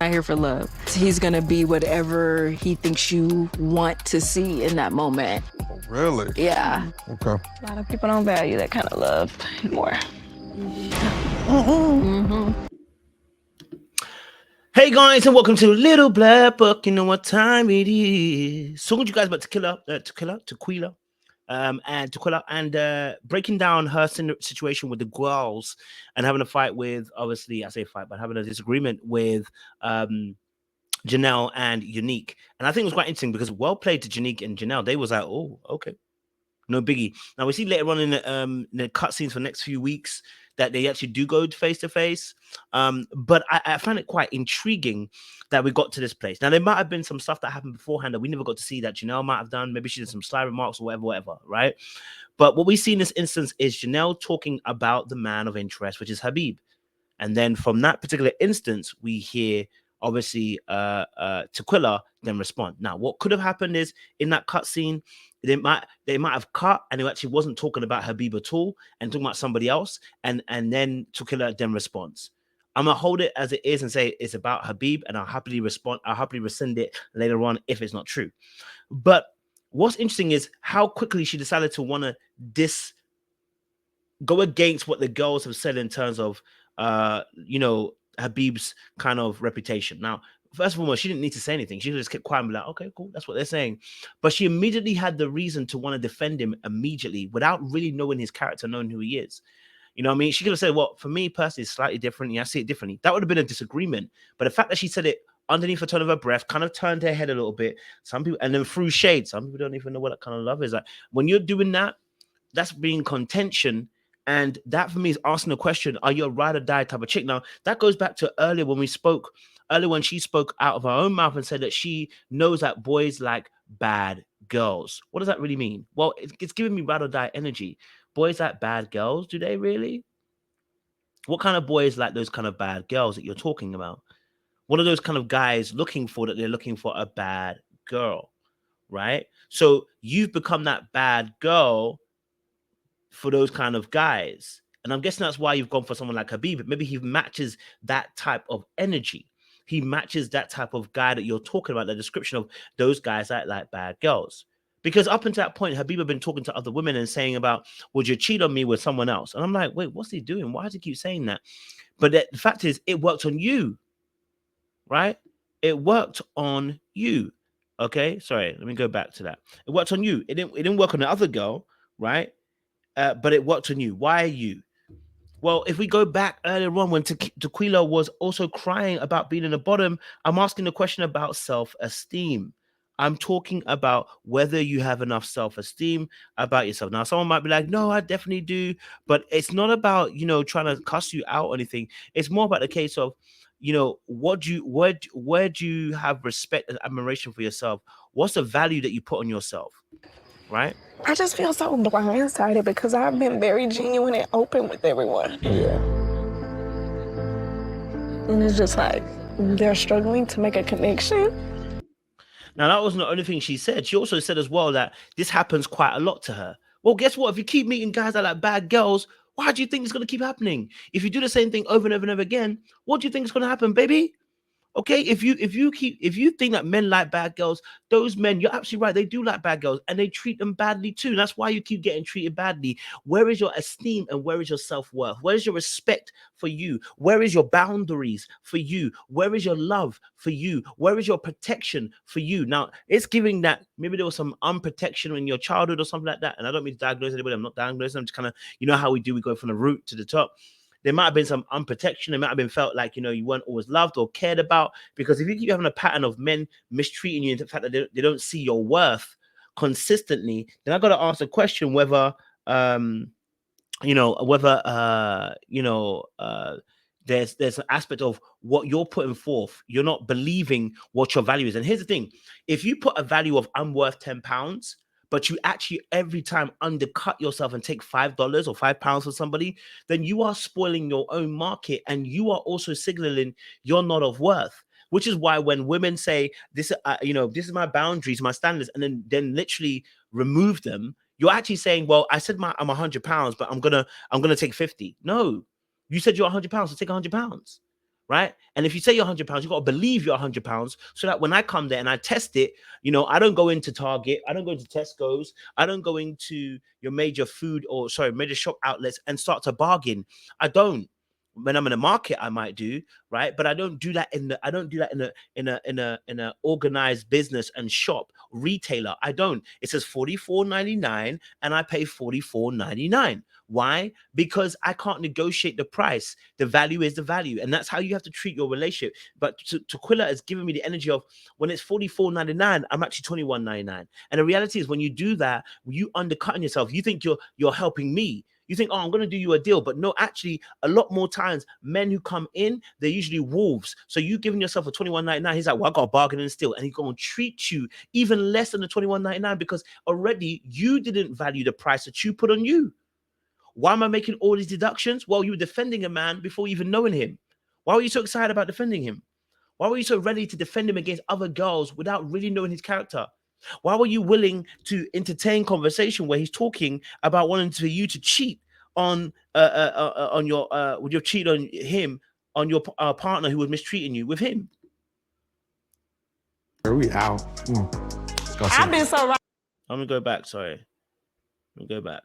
not here for love. He's gonna be whatever he thinks you want to see in that moment. Really? Yeah. Okay. A lot of people don't value that kind of love anymore. Hey guys, and welcome to Little Black Book. You know what time it is. Talking to you guys about Tequilla, and breaking down her situation with the Gworls and having a fight with, obviously, I say fight, but having a disagreement with Janelle and Unique. And I think it was quite interesting because well played to Unique and Janelle. They was like, oh, okay, no biggie. Now we see later on in the cutscenes for the next few weeks that they actually do go face to face. But I find it quite intriguing that we got to this place. Now there might have been some stuff that happened beforehand that we never got to see that Janelle might have done. Maybe she did some sly remarks or whatever, right? But what we see in this instance is Janelle talking about the man of interest, which is Habib. And then from that particular instance, we hear obviously Tequilla then respond. Now, what could have happened is in that cutscene, they might have cut and it actually wasn't talking about Habib at all and talking about somebody else, and then Tequilla then responds. I'm gonna hold it as it is and say it's about Habib, and I'll happily rescind it later on if it's not true. But what's interesting is how quickly she decided to want to go against what the girls have said in terms of Habib's kind of reputation. Now, first of all, she didn't need to say anything. She just kept quiet and be like, okay, cool, that's what they're saying. But she immediately had the reason to want to defend him immediately without really knowing his character, knowing who he is. You know what I mean? She could have said, well, for me personally, it's slightly different. Yeah, I see it differently. That would have been a disagreement. But the fact that she said it underneath the tone of her breath, kind of turned her head a little bit. Some people, and then threw shade. Some people don't even know what that kind of love is. Like when you're doing that, that's being contention. And that for me is asking the question, are you a ride or die type of chick? Now, that goes back to earlier when she spoke out of her own mouth and said that she knows that boys like bad girls. What does that really mean? Well, it's giving me ride or die energy. Boys like bad girls, do they really? What kind of boys like those kind of bad girls that you're talking about? What are those kind of guys looking for that they're looking for a bad girl, right? So you've become that bad girl for those kind of guys. And I'm guessing that's why you've gone for someone like Habib. Maybe he matches that type of energy. He matches that type of guy that you're talking about, the description of those guys that like bad girls. Because up until that point, Habib had been talking to other women and saying about, would you cheat on me with someone else? And I'm like, wait, what's he doing? Why does he keep saying that? But the fact is, it worked on you, right? It worked on you. Okay, sorry, let me go back to that. It worked on you. It didn't work on the other girl, right? But it worked on you. Why you? Well, if we go back earlier on when Tequilla was also crying about being in the bottom, I'm asking the question about self-esteem. I'm talking about whether you have enough self-esteem about yourself. Now, someone might be like, no, I definitely do. But it's not about, trying to cuss you out or anything. It's more about the case of, where do you have respect and admiration for yourself? What's the value that you put on yourself? Right? I just feel so blindsided because I've been very genuine and open with everyone. Yeah. And it's just like they're struggling to make a connection. Now, that wasn't the only thing she said. She also said as well that this happens quite a lot to her. Well, guess what? If you keep meeting guys that like bad girls, why do you think it's going to keep happening? If you do the same thing over and over and over again, what do you think is going to happen, baby? Okay, if you think that men like bad girls, those men, you're absolutely right, they do like bad girls and they treat them badly too. That's why you keep getting treated badly. Where is your esteem and where is your self-worth? Where is your respect for you? Where is your boundaries for you? Where is your love for you? Where is your protection for you? Now, it's giving that maybe there was some unprotection in your childhood or something like that. And I don't mean to diagnose anybody. I'm not diagnosing. I'm just kind of, how we do, we go from the root to the top. There might have been some unprotection. It might have been felt like, you weren't always loved or cared about. Because if you keep having a pattern of men mistreating you, and the fact that they don't see your worth consistently, then I've got to ask the question whether, there's an aspect of what you're putting forth. You're not believing what your value is. And here's the thing. If you put a value of I'm worth £10, but you actually every time undercut yourself and take $5 or £5 for somebody, then you are spoiling your own market and you are also signaling you're not of worth. Which is why when women say this, this is my boundaries, my standards, and then literally remove them, you're actually saying, well, I said I'm £100, but I'm gonna take 50. No, you said you're £100, so take £100. right? And if you say you're £100, you got to believe you're £100 so that when I come there and I test it, you know, I don't go into Target, I don't go into Tesco's, I don't go into your major major shop outlets and start to bargain. I don't. When I'm in a market, I might do, right? But I don't do that in a organized business and shop retailer. I don't. It says $44.99 and I pay $44.99. Why? Because I can't negotiate the price. The value is the value, and that's how you have to treat your relationship. But Tequilla has given me the energy of when it's $44.99, I'm actually $21.99. And the reality is, when you do that, you undercutting yourself. You think you're helping me. You think, oh, I'm going to do you a deal. But no, actually, a lot more times, men who come in, they're usually wolves. So you giving yourself a $21.99, he's like, well, I got a bargain and steal. And he's going to treat you even less than the $21.99 because already you didn't value the price that you put on you. Why am I making all these deductions? Well, you were defending a man before even knowing him. Why were you so excited about defending him? Why were you so ready to defend him against other girls without really knowing his character? Why were you willing to entertain conversation where he's talking about wanting for you to cheat on your would you cheat on him on your partner who was mistreating you with him? Are we out? I've been so right. I'm gonna go back. Sorry, let me go back.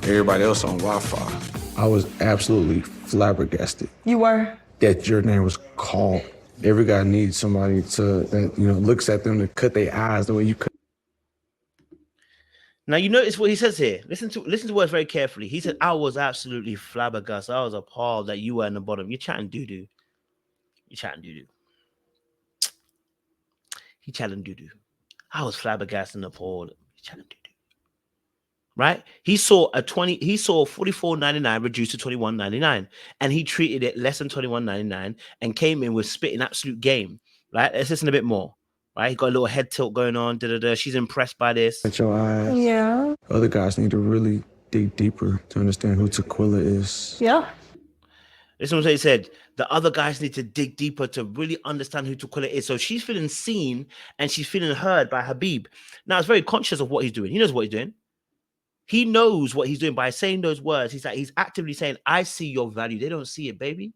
Everybody else on Wi-Fi. I was absolutely flabbergasted. You were? That your name was called. Every guy needs somebody that looks at them to cut their eyes the way you cut. Now you notice what he says here. Listen to words very carefully. He said, "I was absolutely flabbergasted. I was appalled that you were in the bottom. You're chatting doo-doo. You're chatting doo-doo. He chatting doo-doo. I was flabbergasted and appalled. You're chatting doo-doo." Right? He saw $44.99 reduced to $21.99, and he treated it less than $21.99 and came in with spitting absolute game. Right? Let's listen a bit more. Right? He got a little head tilt going on. She's impressed by this. At your eyes. Yeah. Other guys need to really dig deeper to understand who Tequilla is. Yeah. Listen to what he said. The other guys need to dig deeper to really understand who Tequilla is. So she's feeling seen and she's feeling heard by Habib. Now, he's very conscious of what he's doing. He knows what he's doing. He knows what he's doing by saying those words. He's actively saying, I see your value. They don't see it, baby.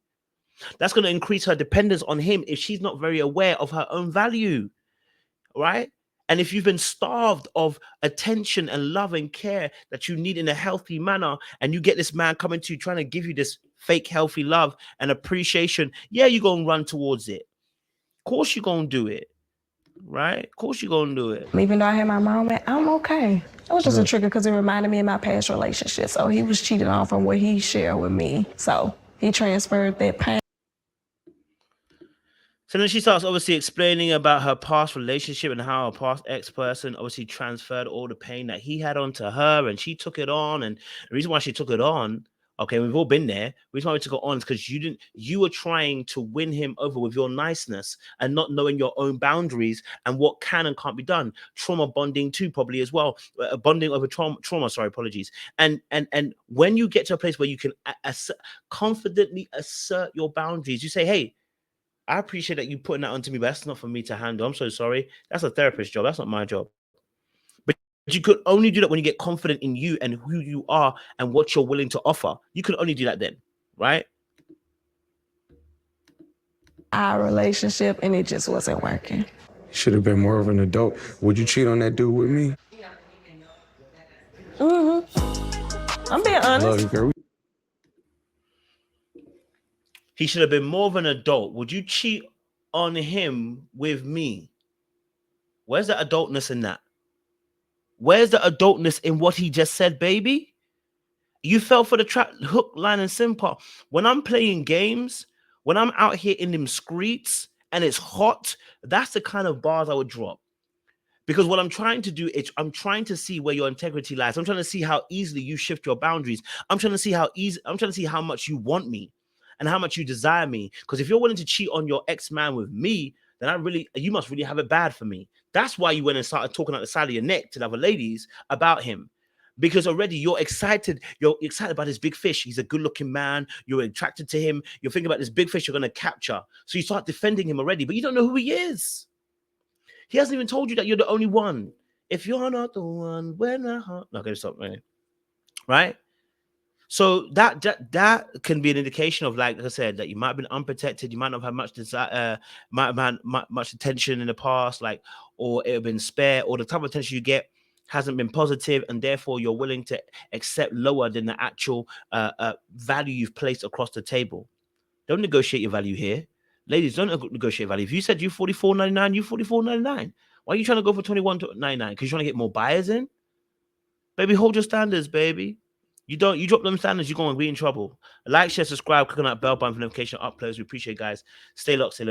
That's going to increase her dependence on him if she's not very aware of her own value, right? And if you've been starved of attention and love and care that you need in a healthy manner, and you get this man coming to you trying to give you this fake healthy love and appreciation, yeah, you're going to run towards it. Of course you're going to do it. Right? Of course you're gonna do it. Even though I had my moment, I'm okay. It was just a trigger because it reminded me of my past relationship. So he was cheating on from what he shared with me. So he transferred that pain. So then she starts obviously explaining about her past relationship and how her past ex-person obviously transferred all the pain that he had onto her, and she took it on. And the reason why she took it on, okay, we've all been there. The reason why we took it on is because you were trying to win him over with your niceness and not knowing your own boundaries and what can and can't be done. Trauma bonding too, probably as well. Bonding over trauma. Sorry, apologies. And when you get to a place where you can confidently assert your boundaries, you say, hey, I appreciate that you putting that onto me, but that's not for me to handle. I'm so sorry. That's a therapist's job. That's not my job. But you could only do that when you get confident in you and who you are and what you're willing to offer. You could only do that then, right? Our relationship, and it just wasn't working. Should have been more of an adult. Would you cheat on that dude with me? I'm being honest. Love you, girl. He should have been more of an adult. Would you cheat on him with me? Where's the adultness in that? Where's the adultness in what he just said, baby? You fell for the trap, hook, line, and sinker. When I'm playing games, when I'm out here in them streets and it's hot, that's the kind of bars I would drop. Because what I'm trying to do is I'm trying to see where your integrity lies. I'm trying to see how easily you shift your boundaries. I'm trying to see how much you want me and how much you desire me. Because if you're willing to cheat on your ex-man with me, then you must really have it bad for me. That's why you went and started talking out the side of your neck to the other ladies about him. Because already you're excited about this big fish. He's a good-looking man. You're attracted to him. You're thinking about this big fish you're going to capture. So you start defending him already, but you don't know who he is. He hasn't even told you that you're the only one. If you're not the one, when the heart... Okay, stop, man. Right? So that can be an indication of, like I said, that you might have been unprotected, you might not have had much desire, might have had much attention in the past, like, or it have been spare, or the type of attention you get hasn't been positive, and therefore you're willing to accept lower than the actual value you've placed across the table. Don't negotiate your value here. Ladies, don't negotiate value. If you said you $44.99, you $44.99. Why are you trying to go for $21.99? Because you want to get more buyers in? Baby, hold your standards, baby. You drop them standards, you're going to be in trouble. Like, share, subscribe, click on that bell button for notification uploads. We appreciate it, guys. Stay locked, stay